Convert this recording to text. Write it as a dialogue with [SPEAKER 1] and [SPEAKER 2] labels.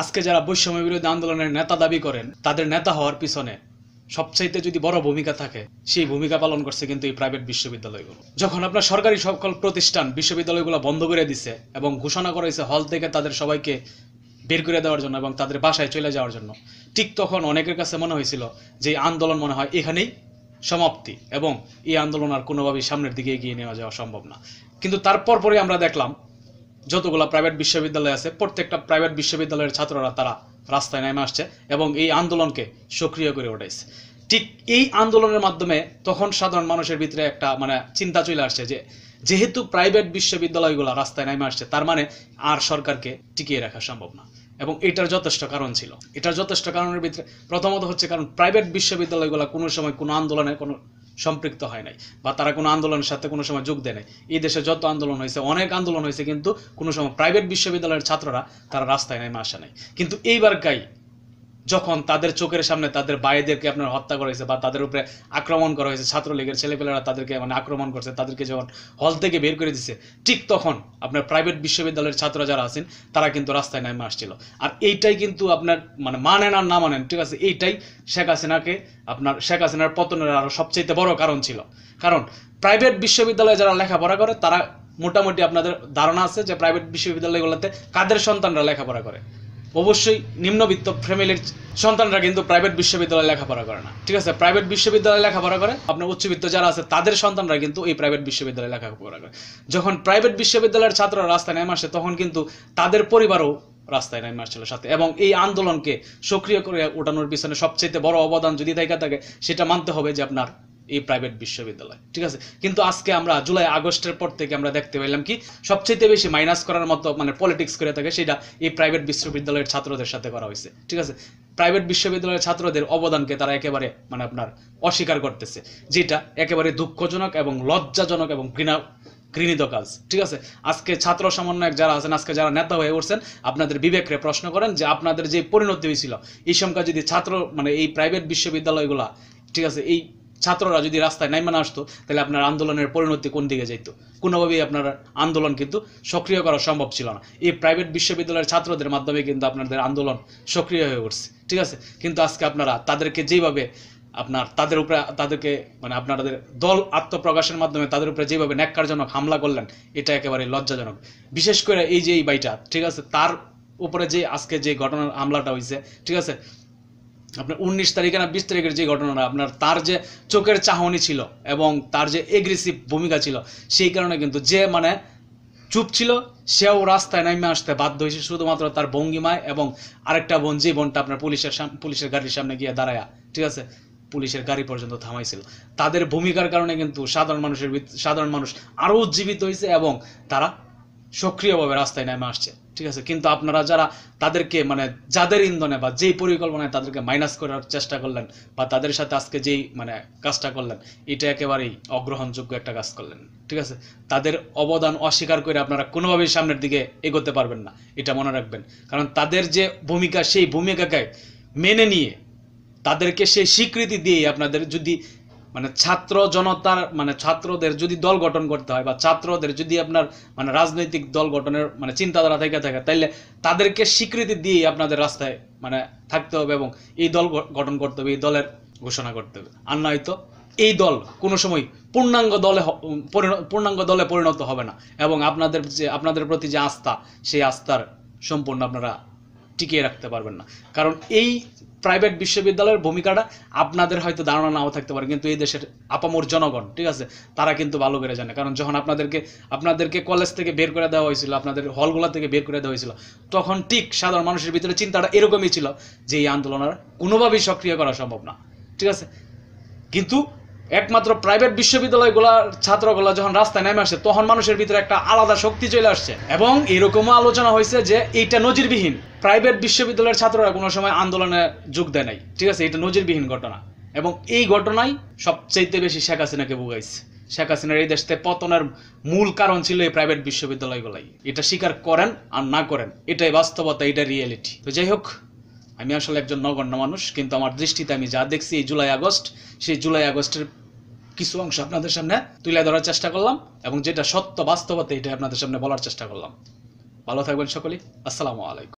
[SPEAKER 1] আজকে যারা বৈষম্য বিরোধী আন্দোলনের নেতা দাবি করেন তাদের নেতা হওয়ার পিছনে সবচাইতে যদি বড় ভূমিকা থাকে সেই ভূমিকা পালন করছে কিন্তু এই প্রাইভেট বিশ্ববিদ্যালয়গুলো। যখন আপনার সরকারি সকল প্রতিষ্ঠান বিশ্ববিদ্যালয়গুলো বন্ধ করে দিছে এবং ঘোষণা করা হয়েছে হল থেকে তাদের সবাইকে বের করে দেওয়ার জন্য এবং তাদের বাসায় চলে যাওয়ার জন্য, ঠিক তখন অনেকের কাছে মনে হয়েছিল যে আন্দোলন মনে হয় এখানেই সমাপ্তি এবং এই আন্দোলন আর কোনোভাবেই সামনের দিকে এগিয়ে নেওয়া যাওয়া সম্ভব না। কিন্তু তারপর পরে আমরা দেখলাম যতগুলো প্রাইভেট বিশ্ববিদ্যালয় আছে প্রত্যেকটা প্রাইভেট বিশ্ববিদ্যালয়ের ছাত্ররা তারা রাস্তায় নেমে আসছে এবং এই আন্দোলনকে সক্রিয় করে উঠেছে। ঠিক এই আন্দোলনের মাধ্যমে তখন সাধারণ মানুষের ভিতরে একটা চিন্তা চলে আসছে যে যেহেতু প্রাইভেট বিশ্ববিদ্যালয়গুলো রাস্তায় নেমে আসছে তার মানে আর সরকারকে টিকিয়ে রাখা সম্ভব না। এবং এটার যথেষ্ট কারণ ছিল। এটার যথেষ্ট কারণের ভিতরে প্রথমত হচ্ছে কারণ প্রাইভেট বিশ্ববিদ্যালয়গুলো কোনো সময় কোনো আন্দোলনে কোনো সম্পৃক্ত হয় নাই বা তারা কোনো আন্দোলনের সাথে কোনো সময় যোগ দেয় নাই। এই দেশে যত আন্দোলন হয়েছে অনেক আন্দোলন হয়েছে কিন্তু কোনো সময় প্রাইভেট বিশ্ববিদ্যালয়ের ছাত্ররা তারা রাস্তায় নেমে আসে নাই। কিন্তু এইবার যখন তাদের চোখের সামনে তাদের ভাইদেরকে আপনার হত্যা করা হয়েছে বা তাদের উপরে আক্রমণ করা হয়েছে, ছাত্রলীগের ছেলেপেলেরা তাদেরকে আক্রমণ করছে, তাদেরকে যখন হল থেকে বের করে দিচ্ছে, ঠিক তখন আপনার প্রাইভেট বিশ্ববিদ্যালয়ের ছাত্র যারা আছেন তারা কিন্তু রাস্তায় নেমে আসছিল। আর এইটাই কিন্তু আপনার মানেন আর না মানেন, ঠিক আছে, এইটাই শেখ হাসিনার পতনের আরো সবচেয়ে বড় কারণ ছিল। কারণ প্রাইভেট বিশ্ববিদ্যালয়ে যারা লেখাপড়া করে তারা মোটামুটি আপনাদের ধারণা আছে যে প্রাইভেট বিশ্ববিদ্যালয়গুলোতে কাদের সন্তানরা লেখাপড়া করে। অবশ্যই নিম্নবিত্ত ফ্যামিলির সন্তানরা কিন্তু প্রাইভেট বিশ্ববিদ্যালয়ে লেখাপড়া করে না, ঠিক আছে। প্রাইভেট বিশ্ববিদ্যালয়ে লেখাপড়া করে আপনার উচ্চবিত্ত যারা আছে তাদের সন্তানরা কিন্তু এই প্রাইভেট বিশ্ববিদ্যালয়ে লেখাপড়া করে। যখন প্রাইভেট বিশ্ববিদ্যালয়ের ছাত্ররা রাস্তায় নেমে আসে তখন কিন্তু তাদের পরিবারও রাস্তায় নেমে আসছিল সাথে। এবং এই আন্দোলনকে সক্রিয় করে ওঠানোর পিছনে সবচেয়ে বড় অবদান যদি থাকে সেটা মানতে হবে যে আপনার এই প্রাইভেট বিশ্ববিদ্যালয়, ঠিক আছে। কিন্তু আজকে আমরা জুলাই আগস্টের পর থেকে আমরা দেখতে পেলাম কি সবচেয়ে বেশি মাইনাস করার মতো পলিটিক্স করে থাকে সেটা এই প্রাইভেট বিশ্ববিদ্যালয়ের ছাত্রদের সাথে করা হয়েছে, ঠিক আছে। প্রাইভেট বিশ্ববিদ্যালয়ের ছাত্রদের অবদানকে তারা একেবারে আপনার অস্বীকার করতেছে, যেটা একেবারে দুঃখজনক এবং লজ্জাজনক এবং ঘৃণিত কাজ, ঠিক আছে। আজকে ছাত্র সমন্বয়ক যারা আছেন, আজকে যারা নেতা হয়ে উঠছেন, আপনাদের বিবেকরে প্রশ্ন করেন যে আপনাদের যে পরিণতি হয়েছিল এই সংখ্যা যদি ছাত্র এই প্রাইভেট বিশ্ববিদ্যালয়গুলা, ঠিক আছে, এই ছাত্ররা যদি রাস্তায় নাইমা না আসতো তাহলে আপনার আন্দোলনের পরিণতি কোন দিকে যাইতো? কোনোভাবেই আপনার আন্দোলন কিন্তু সক্রিয় করা সম্ভব ছিল না। এই প্রাইভেট বিশ্ববিদ্যালয়ের ছাত্রদের মাধ্যমে কিন্তু আপনাদের আন্দোলন সক্রিয় হয়ে উঠছে, ঠিক আছে। কিন্তু আজকে আপনারা তাদেরকে যেভাবে তাদের উপরে তাদেরকে আপনাদের দল আত্মপ্রকাশের মাধ্যমে তাদের উপরে যেভাবে ন্যাক্কারজনক হামলা করলেন এটা একেবারে লজ্জাজনক। বিশেষ করে এই যে এই বাইটা, ঠিক আছে, তার উপরে যে আজকে যে ঘটনার হামলাটা হয়েছে, ঠিক আছে, আপনার 19 তারিখে না 20 তারিখের যে ঘটনাটা আপনার তার যে চোখের চাহনি ছিল এবং তার যে এগ্রেসিভ ভূমিকা ছিল সেই কারণে কিন্তু যে চুপ ছিল সেও রাস্তায় নামে আসতে বাধ্য হয়েছে শুধুমাত্র তার ভঙ্গিমায়। এবং আরেকটা বোন, যে বোনটা আপনার পুলিশের গাড়ির সামনে গিয়ে দাঁড়ায়া, ঠিক আছে, পুলিশের গাড়ি পর্যন্ত থামাইছিল, তাদের ভূমিকার কারণে কিন্তু সাধারণ মানুষ আরো উজ্জীবিত হয়েছে এবং তারা সক্রিয়ভাবে রাস্তায় নেমে আসছে, ঠিক আছে। কিন্তু আপনারা যারা তাদেরকে যাদের ইন্ধনে বা যেই পরিকল্পনায় তাদেরকে মাইনাস করার চেষ্টা করলেন বা তাদের সাথে আজকে যেই কাজটা করলেন এটা একেবারেই অগ্রহণযোগ্য একটা কাজ করলেন, ঠিক আছে। তাদের অবদান অস্বীকার করে আপনারা কোনোভাবেই সামনের দিকে এগোতে পারবেন না, এটা মনে রাখবেন। কারণ তাদের যে ভূমিকা সেই ভূমিকাকে মেনে নিয়ে তাদেরকে সেই স্বীকৃতি দিয়ে আপনাদের যদি ছাত্র জনতার ছাত্রদের যদি দল গঠন করতে হয় বা ছাত্রদের যদি আপনার রাজনৈতিক দল গঠনের চিন্তাধারা থেকে থাকে তাইলে তাদেরকে স্বীকৃতি দিয়ে আপনাদের রাস্তায় থাকতে হবে এবং এই দল গঠন করতে হবে, এই দলের ঘোষণা করতে হবে। আর নয়তো এই দল কোনো সময় পূর্ণাঙ্গ দলে পরিণত হবে না এবং আপনাদের প্রতি যে আস্থা সেই আস্থার সম্পূর্ণ আপনারা টিকিয়ে রাখতে পারবেন না। কারণ এই প্রাইভেট বিশ্ববিদ্যালয়ের ভূমিকাটা আপনাদের হয়তো ধারণা নাও থাকতে পারে কিন্তু এই দেশের আপামর জনগণ, ঠিক আছে, তারা কিন্তু ভালো করে জানে। কারণ যখন আপনাদেরকে কলেজ থেকে বের করে দেওয়া হয়েছিল, আপনাদের হলগুলা থেকে বের করে দেওয়া হয়েছিল, তখন ঠিক সাধারণ মানুষের ভিতরে চিন্তাটা এরকমই ছিল যে এই আন্দোলন আর কোনোভাবেই সক্রিয় করা সম্ভব না, ঠিক আছে। কিন্তু একমাত্র প্রাইভেট বিশ্ববিদ্যালয়গুলোর ছাত্রগুলো যখন রাস্তায় নেমে আসে তখন মানুষের ভিতরে একটা আলাদা শক্তি চলে আসছে এবং এরকমও আলোচনা হয়েছে যে এইটা নজিরবিহীন। প্রাইভেট বিশ্ববিদ্যালয়ের ছাত্ররা কোনো সময় আন্দোলনে যোগ দেয় নাই, ঠিক আছে, এটা নজিরবিহীন ঘটনা এবং এই ঘটনাই সবচেয়ে বেশি শেখ হাসিনাকে ভুগাইছে। শেখ হাসিনার এই দেশতে পতনের মূল কারণ ছিল এই প্রাইভেট বিশ্ববিদ্যালয়গুলাই। এটা স্বীকার করেন আর না করেন এটাই বাস্তবতা, এটা রিয়েলিটি। তো যাই হোক, আমি আসলে একজন নগণ্য মানুষ কিন্তু আমার দৃষ্টিতে আমি যা দেখছি এই সেই জুলাই আগস্টের কিছু অংশ আপনাদের সামনে তুলে ধরার চেষ্টা করলাম এবং যেটা সত্য বাস্তবতা এটা আপনাদের সামনে বলার চেষ্টা করলাম। ভালো থাকবেন সকলেই। আসসালামু আলাইকুম।